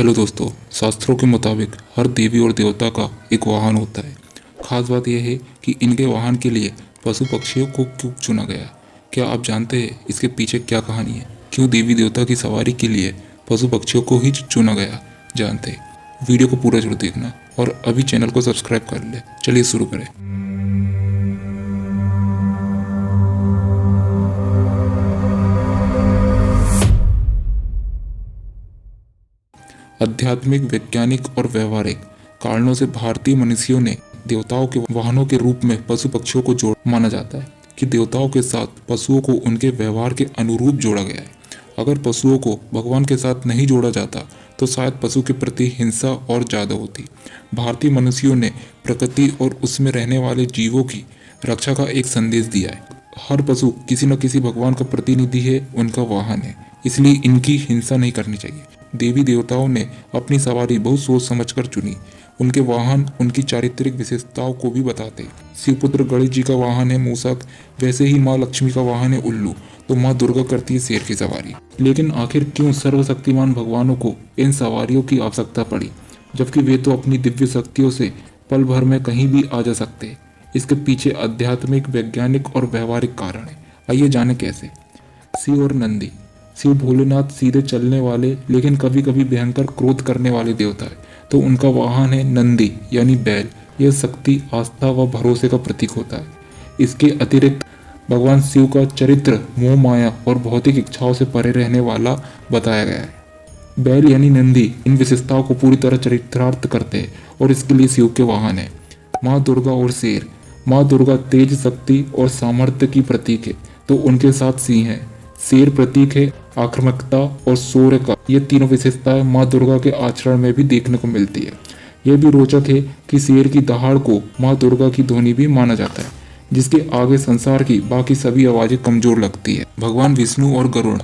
Hello दोस्तों, शास्त्रों के मुताबिक हर देवी और देवता का एक वाहन होता है। खास बात यह है कि इनके वाहन के लिए पशु पक्षियों को क्यों चुना गया। क्या आप जानते हैं इसके पीछे क्या कहानी है? क्यों देवी देवता की सवारी के लिए पशु पक्षियों को ही चुना गया? जानते हैं? वीडियो को पूरा जरूर देखना और अभी चैनल को सब्सक्राइब कर ले। चलिए शुरू करें। आध्यात्मिक, वैज्ञानिक और व्यवहारिक कारणों से भारतीय मनुष्यों ने देवताओं के वाहनों के रूप में पशु पक्षियों को जोड़ माना जाता है कि देवताओं के साथ पशुओं को उनके व्यवहार के अनुरूप जोड़ा गया है। अगर पशुओं को भगवान के साथ नहीं जोड़ा जाता तो शायद पशु के प्रति हिंसा और ज्यादा होती। भारतीय मनुष्यों ने प्रकृति और उसमें रहने वाले जीवों की रक्षा का एक संदेश दिया है। हर पशु किसी न किसी भगवान का प्रतिनिधि है, उनका वाहन है, इसलिए इनकी हिंसा नहीं करनी चाहिए। देवी देवताओं ने अपनी सवारी बहुत सोच समझकर चुनी। उनके वाहन उनकी चारित्रिक विशेषताओं को भी बताते। शिवपुत्र गणेश जी का वाहन है मूषक, वैसे ही माँ लक्ष्मी का वाहन है उल्लू, तो माँ दुर्गा करती है शेर की सवारी। लेकिन आखिर क्यों सर्वशक्तिमान भगवानों को इन सवारियों की आवश्यकता पड़ी, जबकि वे तो अपनी दिव्य शक्तियों से पल भर में कहीं भी आ जा सकते? इसके पीछे आध्यात्मिक, वैज्ञानिक और व्यवहारिक कारण है। आइए जाने कैसे। शिव और नंदी। शिव भोलेनाथ सीधे चलने वाले लेकिन कभी कभी भयंकर क्रोध करने वाले देवता है, तो उनका वाहन है नंदी यानी बैल। यह शक्ति, आस्था व भरोसे का प्रतीक होता है। इसके अतिरिक्त भगवान शिव का चरित्र मोह माया और भौतिक इच्छाओं से परे रहने वाला बताया गया है। बैल यानी नंदी इन विशेषताओं को पूरी तरह चरितार्थ करते हैं और इसके लिए शिव के वाहन है। माँ दुर्गा और शेर। माँ दुर्गा तेज, शक्ति और सामर्थ्य की प्रतीक है, तो उनके साथ सिंह है। शेर प्रतीक है आक्रामकता और शौर्य का। ये तीनों विशेषताएं माँ दुर्गा के आचरण में भी देखने को मिलती है। यह भी रोचक है कि शेर की दहाड़ को माँ दुर्गा की ध्वनि भी माना जाता है, जिसके आगे संसार की बाकी सभी आवाजें कमजोर लगती है। भगवान विष्णु और गरुण।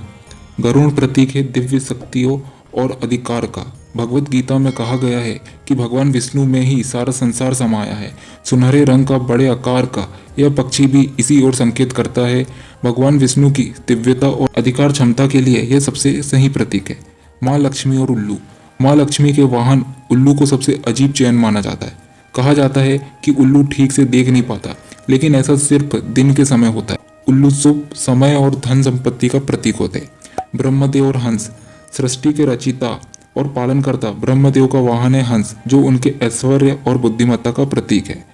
गरुण प्रतीक है दिव्य शक्तियों और अधिकार का। भगवत गीता में कहा गया है कि भगवान विष्णु में ही सारा संसार समाया है। सुनहरे रंग का, बड़े आकार का यह पक्षी भी इसी ओर संकेत करता है। भगवान विष्णु की दिव्यता और अधिकार क्षमता के लिए यह सबसे सही प्रतीक है। माँ लक्ष्मी और उल्लू। माँ लक्ष्मी के वाहन उल्लू को सबसे अजीब चयन माना जाता है। कहा जाता है कि उल्लू ठीक से देख नहीं पाता, लेकिन ऐसा सिर्फ दिन के समय होता है। उल्लू शुभ, समय और धन संपत्ति का प्रतीक होते हैं। ब्रह्मदेव और हंस। सृष्टि के रचिता और पालनकर्ता ब्रह्मदेव का वाहन है हंस, जो उनके ऐश्वर्य और बुद्धिमत्ता का प्रतीक है।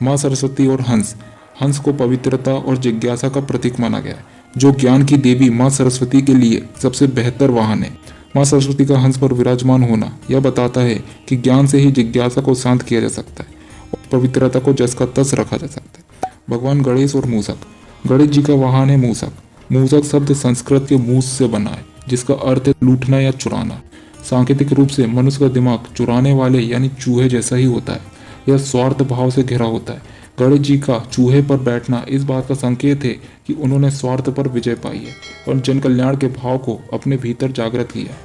माँ सरस्वती और हंस। हंस को पवित्रता और जिज्ञासा का प्रतीक माना गया है, जो ज्ञान की देवी माँ सरस्वती के लिए सबसे बेहतर वाहन है। माँ सरस्वती का हंस पर विराजमान होना यह बताता है कि ज्ञान से ही जिज्ञासा को शांत किया जा सकता है और पवित्रता को जस का तस रखा जा सकता है। भगवान गणेश और मूषक। गणेश जी का वाहन है मूषक। मूषक शब्द संस्कृत के मूस से बना है, जिसका अर्थ है लूटना या चुराना। सांकेतिक रूप से मनुष्य का दिमाग चुराने वाले यानी चूहे जैसा ही होता है। यह स्वार्थ भाव से घिरा होता है। गणेश जी का चूहे पर बैठना इस बात का संकेत है कि उन्होंने स्वार्थ पर विजय पाई है और जन कल्याण के भाव को अपने भीतर जागृत किया है।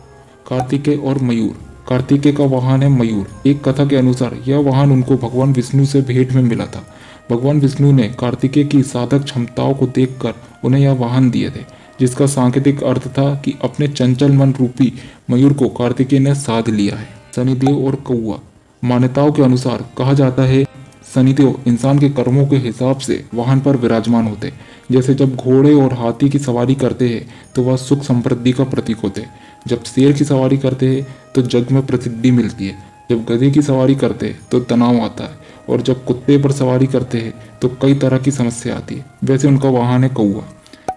कार्तिकेय और मयूर। कार्तिकेय का वाहन है मयूर। एक कथा के अनुसार यह वाहन उनको भगवान विष्णु से भेंट में मिला था। भगवान विष्णु ने कार्तिकेय की साधक क्षमताओं को देखकर उन्हें यह वाहन दिए थे, जिसका सांकेतिक अर्थ था कि अपने चंचल मन रूपी मयूर को कार्तिकेय ने साध लिया है। शनिदेव और कौआ। मान्यताओं के अनुसार कहा जाता है शनिदेव इंसान के कर्मों के हिसाब से वाहन पर विराजमान होते। जैसे जब घोड़े और हाथी की सवारी करते हैं तो वह सुख समृद्धि का प्रतीक होते। जब शेर की सवारी करते हैं तो जग में प्रसिद्धि मिलती है। जब गधे की सवारी करते हैं तो तनाव आता है, और जब कुत्ते पर सवारी करते हैं तो कई तरह की समस्या आती है। वैसे उनका वाहन है कौआ।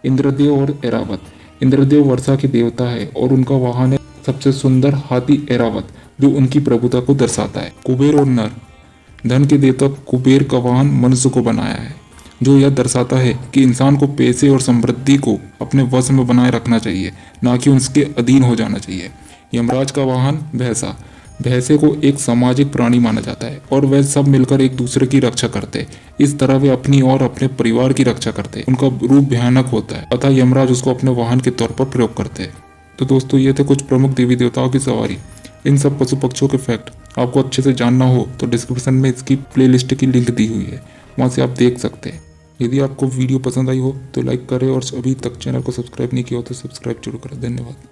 इंद्रदेव और ऐरावत। इंद्रदेव वर्षा के देवता है और उनका वाहन है सबसे सुंदर हाथी ऐरावत, जो उनकी प्रभुता को दर्शाता है। कुबेर और नर। धन के देवता कुबेर का वाहन मनुष्य को बनाया है, जो यह दर्शाता है कि इंसान को पैसे और समृद्धि को अपने वश में बनाए रखना चाहिए, ना कि उसके अधीन हो जाना चाहिए। यमराज का वाहन भैंसा। भैंसे को एक सामाजिक प्राणी माना जाता है और वह सब मिलकर एक दूसरे की रक्षा करते हैं। इस तरह वे अपनी और अपने परिवार की रक्षा करते हैं। उनका रूप भयानक होता है, अतः यमराज उसको अपने वाहन के तौर पर प्रयोग करते हैं। तो दोस्तों, ये थे कुछ प्रमुख देवी देवताओं की सवारी। इन सब पशु पक्षियों के फैक्ट आपको अच्छे से जानना हो तो डिस्क्रिप्शन में इसकी प्लेलिस्ट की लिंक दी हुई है, वहाँ से आप देख सकते हैं। यदि आपको वीडियो पसंद आई हो तो लाइक करें और अभी तक चैनल को सब्सक्राइब नहीं किया हो तो सब्सक्राइब जरूर करें। धन्यवाद।